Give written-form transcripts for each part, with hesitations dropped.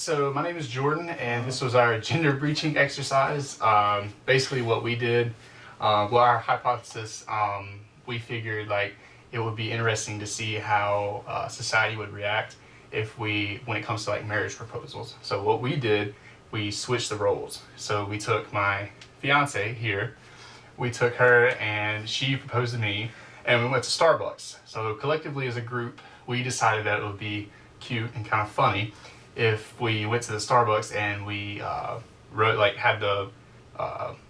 so my name is Jordan, and this was our gender breaching exercise. Basically, what we did, our hypothesis, we figured like it would be interesting to see how society would react when it comes to like marriage proposals. So what we did, we switched the roles. So we took my fiance here, we took her, and she proposed to me, and we went to Starbucks. So collectively as a group, we decided that it would be cute and kind of funny if we went to the Starbucks and we had the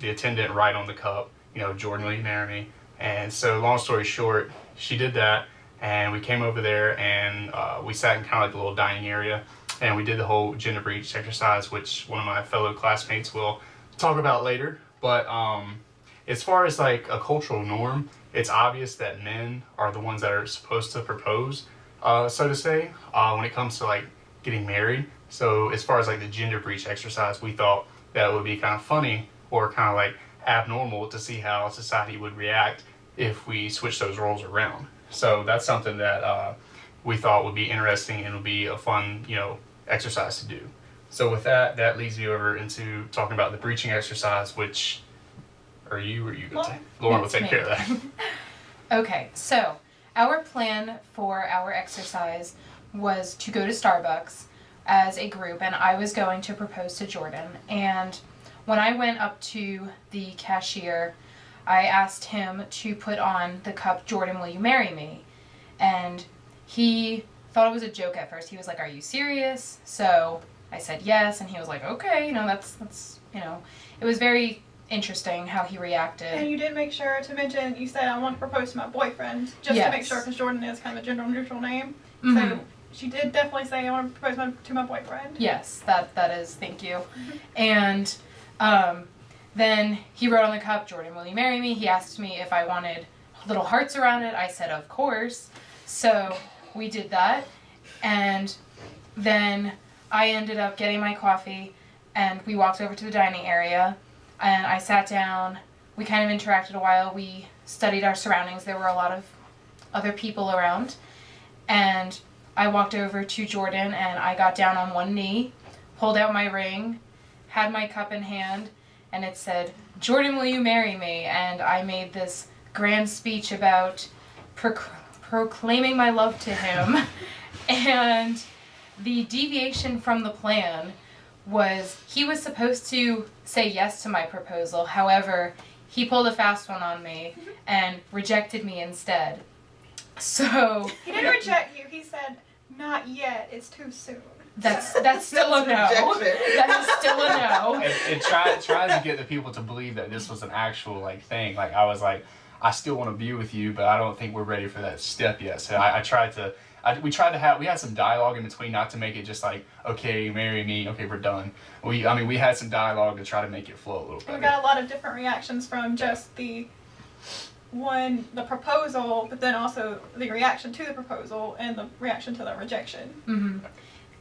attendant write on the cup, Jordan, will you marry me? And so long story short, she did that, and we came over there and we sat in kind of like the little dining area, and we did the whole gender breach exercise, which one of my fellow classmates will talk about later. But as far as like a cultural norm, it's obvious that men are the ones that are supposed to propose, so to say, when it comes to like getting married. So as far as like the gender breach exercise, we thought that it would be kind of funny or kind of like abnormal to see how society would react if we switch those roles around. So that's something that we thought would be interesting and would be a fun, exercise to do. So with that leads me over into talking about the breaching exercise, which are you going to take? Lauren will take care of that. Okay, so our plan for our exercise was to go to Starbucks as a group, and I was going to propose to Jordan. And when I went up to the cashier, I asked him to put on the cup, "Jordan, will you marry me?" And he thought it was a joke at first. He was like, "Are you serious?" So I said yes, and he was like, "Okay, that's it was very interesting how he reacted." And you did make sure to mention, you said, "I want to propose to my boyfriend," just to make sure, because Jordan is kind of a gender neutral name. Mm-hmm. So she did definitely say, "I want to propose to my boyfriend." Yes, that is, thank you. And then he wrote on the cup, "Jordan, will you marry me?" He asked me if I wanted little hearts around it. I said, of course. So we did that. And then I ended up getting my coffee, and we walked over to the dining area, and I sat down. We kind of interacted a while. We studied our surroundings. There were a lot of other people around. And I walked over to Jordan, and I got down on one knee, pulled out my ring, had my cup in hand, and it said, "Jordan, will you marry me?" And I made this grand speech about proclaiming my love to him. And the deviation from the plan was he was supposed to say yes to my proposal. However, he pulled a fast one on me and rejected me instead. So he didn't reject you. He said, "Not yet. It's too soon." That's still a no. That is still a no. It tried to get the people to believe that this was an actual like thing. Like I was like, I still want to be with you, but I don't think we're ready for that step yet. So we had some dialogue in between, not to make it just like, okay, marry me, okay, we're done. We had some dialogue to try to make it flow a little bit. We got a lot of different reactions from just the proposal, but then also the reaction to the proposal and the reaction to the rejection. Mm-hmm.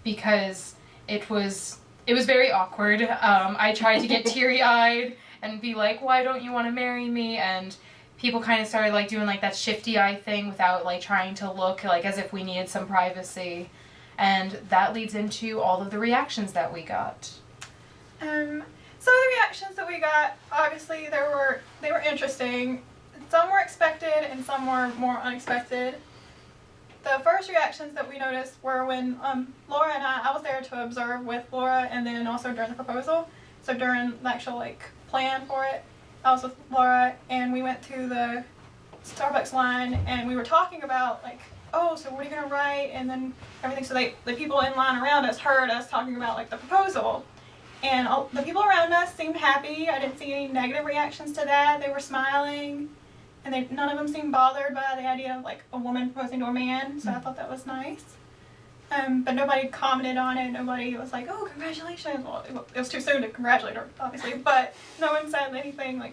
Because it was very awkward. I tried to get teary-eyed and be like, "Why don't you want to marry me?" And people kind of started like doing like that shifty eye thing without like trying to look like as if we needed some privacy. And that leads into all of the reactions that we got. So the reactions that we got, obviously they were interesting. Some were expected and some were more unexpected. The first reactions that we noticed were when Laura and I was there to observe with Laura, and then also during the proposal. So during the actual plan for it, I was with Laura, and we went to the Starbucks line, and we were talking about oh, so what are you gonna write, and then everything. So the people in line around us heard us talking about the proposal, and the people around us seemed happy. I didn't see any negative reactions to that. They were smiling. And none of them seemed bothered by the idea of a woman proposing to a man, so I thought that was nice. But nobody commented on it. Nobody was like, "Oh, congratulations." Well, it was too soon to congratulate her, obviously, but no one said anything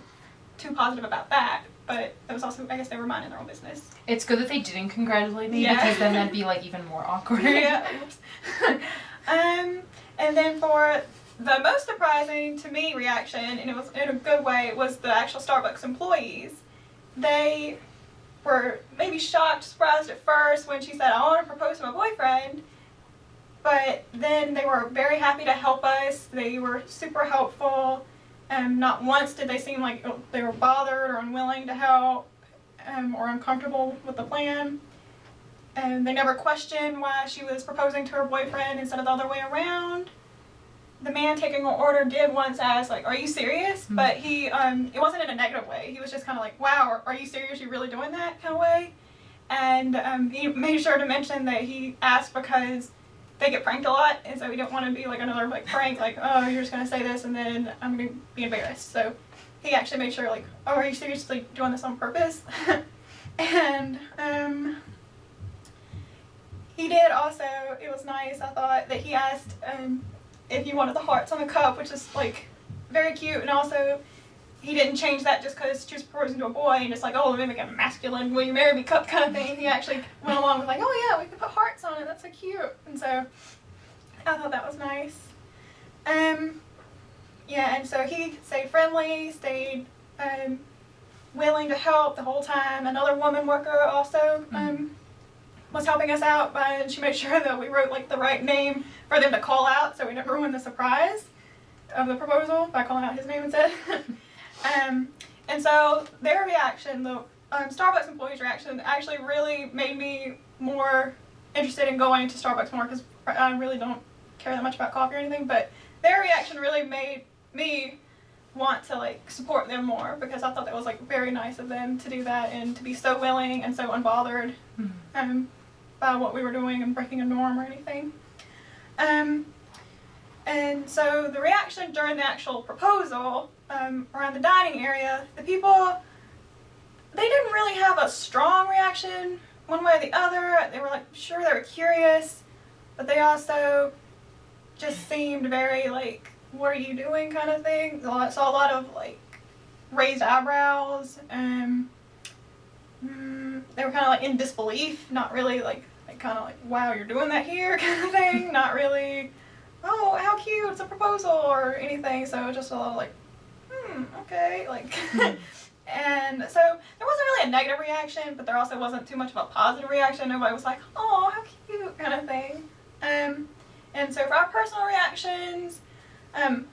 too positive about that. But it was also, I guess, they were minding their own business. It's good that they didn't congratulate me, because then that'd be even more awkward. Yeah. And then for the most surprising to me reaction, and it was in a good way, was the actual Starbucks employees. They were maybe shocked, surprised at first when she said, "I want to propose to my boyfriend." But then they were very happy to help us. They were super helpful. Not once did they seem like they were bothered or unwilling to help or uncomfortable with the plan. And they never questioned why she was proposing to her boyfriend instead of the other way around. The man taking an order did once ask, like, "Are you serious?" Mm-hmm. But he, it wasn't in a negative way. He was just kind of like, "Wow, are you serious? You really doing that?" kind of way. And he made sure to mention that he asked because they get pranked a lot, and so we didn't want to be like another like prank, like, "Oh, you're just gonna say this and then I'm gonna be embarrassed." So he actually made sure, like, "Oh, are you seriously doing this on purpose?" And he did also. It was nice, I thought, that he asked if you wanted the hearts on the cup, which is like very cute, and also he didn't change that just because she was proposing to a boy and just like, "Oh, let me make a masculine will you marry me cup" kind of thing. He actually went along with like, "Oh yeah, we could put hearts on it, that's so cute." And so I thought that was nice. Yeah, and so he stayed friendly, stayed willing to help the whole time. Another woman worker also was helping us out, and she made sure that we wrote like the right name for them to call out so we didn't ruin the surprise of the proposal by calling out his name instead. And so their reaction, the Starbucks employees' reaction, actually really made me more interested in going to Starbucks more, because I really don't care that much about coffee or anything, but their reaction really made me want to like support them more, because I thought that was like very nice of them to do that and to be so willing and so unbothered by what we were doing and breaking a norm or anything. And so the reaction during the actual proposal, around the dining area, the people, they didn't really have a strong reaction one way or the other. They were like, sure, they were curious, but they also just seemed very like, "What are you doing?" kind of thing. I saw a lot of like raised eyebrows, and they were kind of like in disbelief, not really like kind of like, "Wow, you're doing that here" kind of thing. Not really, "Oh, how cute, it's a proposal" or anything. So just a lot of like, okay, like. And so there wasn't really a negative reaction, but there also wasn't too much of a positive reaction. Nobody was like, "Oh, how cute" kind of thing. And so for our personal reactions, during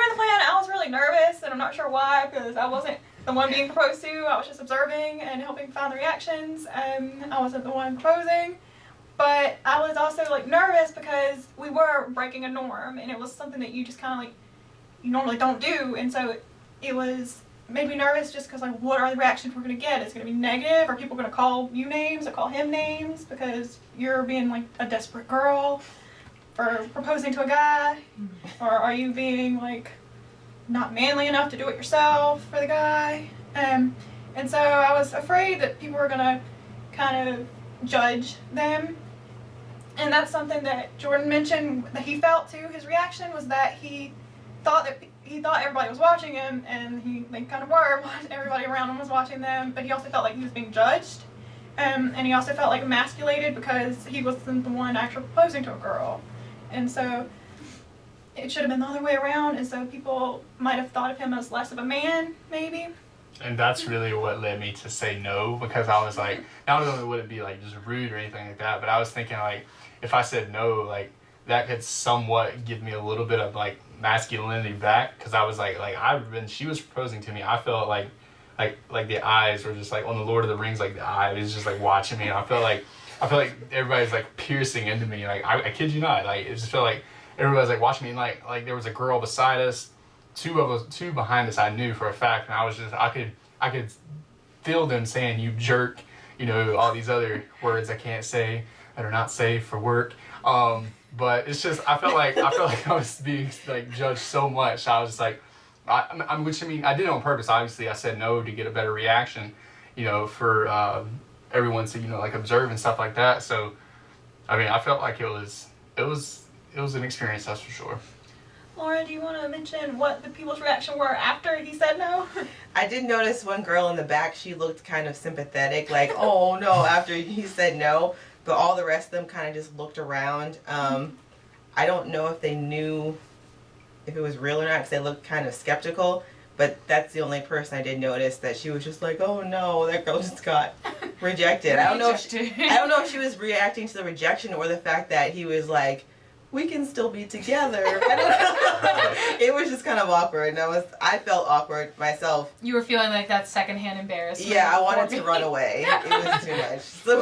the plan, I was really nervous, and I'm not sure why, because I wasn't the one being proposed to. I was just observing and helping find the reactions. I wasn't the one proposing. But I was also like nervous because we were breaking a norm, and it was something that you just kind of like, you normally don't do. And so it was made me nervous just because like, what are the reactions we're going to get? Is it going to be negative? Are people going to call you names or call him names because you're being like a desperate girl for proposing to a guy? Or are you being like not manly enough to do it yourself for the guy? And so I was afraid that people were going to kind of judge them. And that's something that Jordan mentioned that he felt too. His reaction was that he thought everybody was watching him, and they kind of were. Everybody around him was watching them, but he also felt like he was being judged. And he also felt like emasculated because he wasn't the one actually proposing to a girl. And so it should have been the other way around, and so people might have thought of him as less of a man, maybe. And that's really what led me to say no, because I was like, not only would it be like just rude or anything like that, but I was thinking like, if I said no, like that could somewhat give me a little bit of like masculinity back, because I was like when she was proposing to me, I felt like the eyes were just like on the Lord of the Rings, like the eye was just like watching me, and I felt like everybody's like piercing into me, like I kid you not, like it just felt like everybody's like watching me, and like there was a girl beside us, two behind us I knew for a fact, and I was just I could feel them saying "you jerk," all these other words I can't say that are not safe for work. But it's just I felt like I was being like judged so much. I was just like, which I mean I did it on purpose. Obviously, I said no to get a better reaction, for everyone to like observe and stuff like that. So, I mean, I felt like it was an experience, that's for sure. Laura, do you want to mention what the people's reaction were after he said no? I did notice one girl in the back, she looked kind of sympathetic, like, "Oh no," after he said no, but all the rest of them kind of just looked around. I don't know if they knew if it was real or not, because they looked kind of skeptical, but that's the only person I did notice that she was just like, "Oh no, that girl just got rejected." I don't know if she was reacting to the rejection or the fact that he was like, we can still be together. I don't know. It was just kind of awkward, and I felt awkward myself. You were feeling like that secondhand embarrassment. Yeah, I wanted to run away. It was too much. So,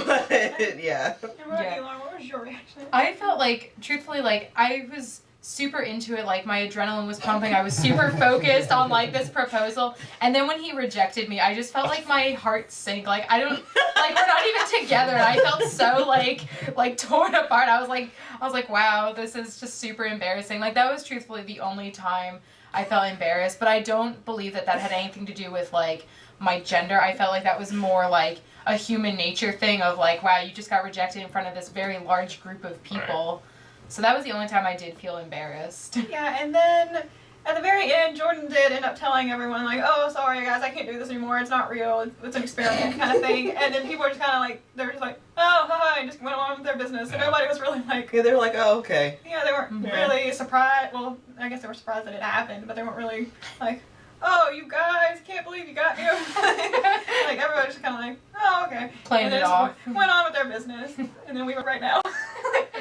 yeah. And what about you, Lauren? What was your reaction? I felt like, truthfully, like, I was super into it. Like, my adrenaline was pumping. I was super focused on, like, this proposal. And then when he rejected me, I just felt like my heart sank. Like, we're not even together. I felt so, like torn apart. I was like, wow, this is just super embarrassing. Like, that was truthfully the only time I felt embarrassed. But I don't believe that had anything to do with, like, my gender. I felt like that was more, like, a human nature thing of, like, wow, you just got rejected in front of this very large group of people. Right. So that was the only time I did feel embarrassed. Yeah, and then at the very end, Jordan did end up telling everyone, like, oh, sorry, guys, I can't do this anymore. It's not real. It's an experiment kind of thing. And then people were just kind of like, they were just like, oh, hi, and just went on with their business. And nobody was really like... Yeah, they were like, oh, okay. Yeah, they weren't really surprised. Well, I guess they were surprised that it happened, but they weren't really like, oh, you guys, can't believe you got me. Like, everybody was just kind of like, oh, okay. Playing it off. Went on with their business. And then we were right now.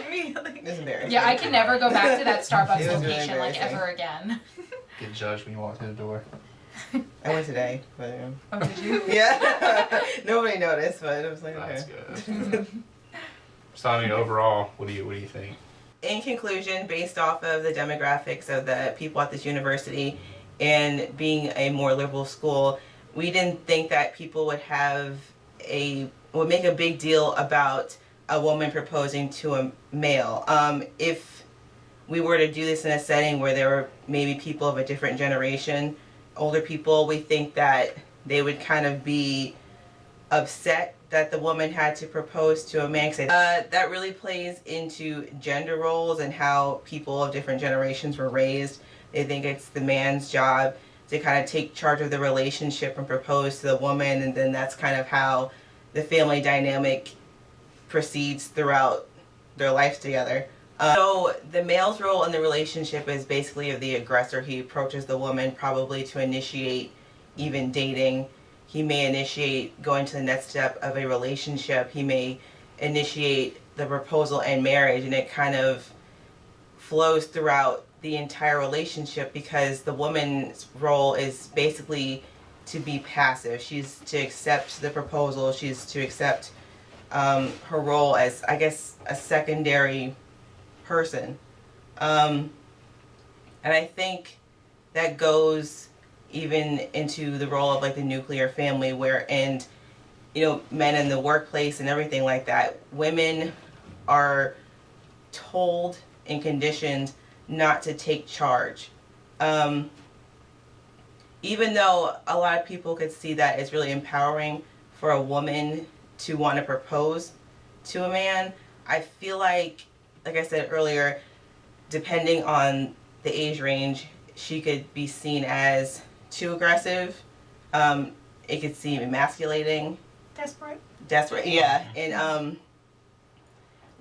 Immediately. It's embarrassing. Yeah, I can never go back to that Starbucks really location, like, ever again. Get judged when you walk through the door. I went today, but Oh, did you? yeah. Nobody noticed, but it was like, okay. That's good. So, I mean, overall, what do you think? In conclusion, based off of the demographics of the people at this university and being a more liberal school, we didn't think that people would make a big deal about a woman proposing to a male. If we were to do this in a setting where there were maybe people of a different generation, older people, we think that they would kind of be upset that the woman had to propose to a man. That really plays into gender roles and how people of different generations were raised. They think it's the man's job to kind of take charge of the relationship and propose to the woman, and then that's kind of how the family dynamic proceeds throughout their lives together. So the male's role in the relationship is basically of the aggressor. He approaches the woman probably to initiate even dating. He may initiate going to the next step of a relationship. He may initiate the proposal and marriage, and it kind of flows throughout the entire relationship because the woman's role is basically to be passive. She's to accept the proposal. She's to accept her role as, I guess, a secondary person. And I think that goes even into the role of like the nuclear family and men in the workplace and everything like that. Women are told and conditioned not to take charge. Even though a lot of people could see that it's really empowering for a woman to want to propose to a man, I feel like I said earlier, depending on the age range, she could be seen as too aggressive. It could seem emasculating. Desperate, yeah. And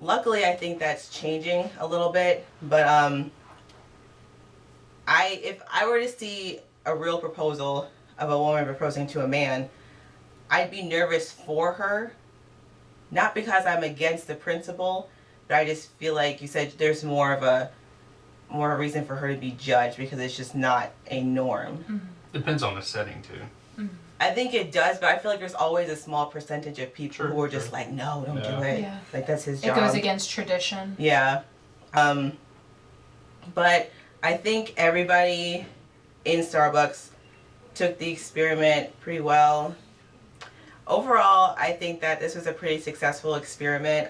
luckily, I think that's changing a little bit. But if I were to see a real proposal of a woman proposing to a man, I'd be nervous for her. Not because I'm against the principle, but I just feel like you said there's more of a reason for her to be judged because it's just not a norm. Mm-hmm. Depends on the setting too. Mm-hmm. I think it does, but I feel like there's always a small percentage of people who are just like, no, don't do it. Yeah. Like that's his job. It goes against tradition. Yeah. But I think everybody in Starbucks took the experiment pretty well. Overall, I think that this was a pretty successful experiment.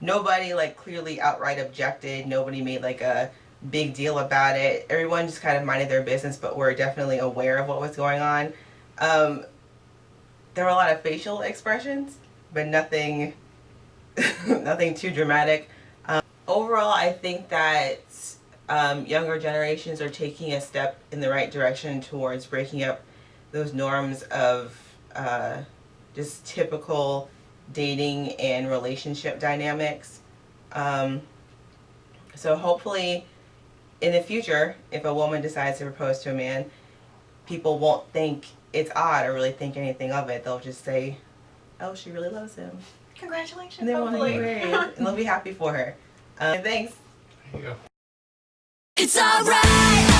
Nobody clearly outright objected. Nobody made a big deal about it. Everyone just kind of minded their business, but were definitely aware of what was going on. There were a lot of facial expressions, but nothing too dramatic. Overall, I think that younger generations are taking a step in the right direction towards breaking up those norms of just typical dating and relationship dynamics. So hopefully in the future, if a woman decides to propose to a man, people won't think it's odd or really think anything of it. They'll just say, oh, she really loves him. Congratulations. And they want to hopefully. get married. And they'll be happy for her. Thanks. you go. It's alright.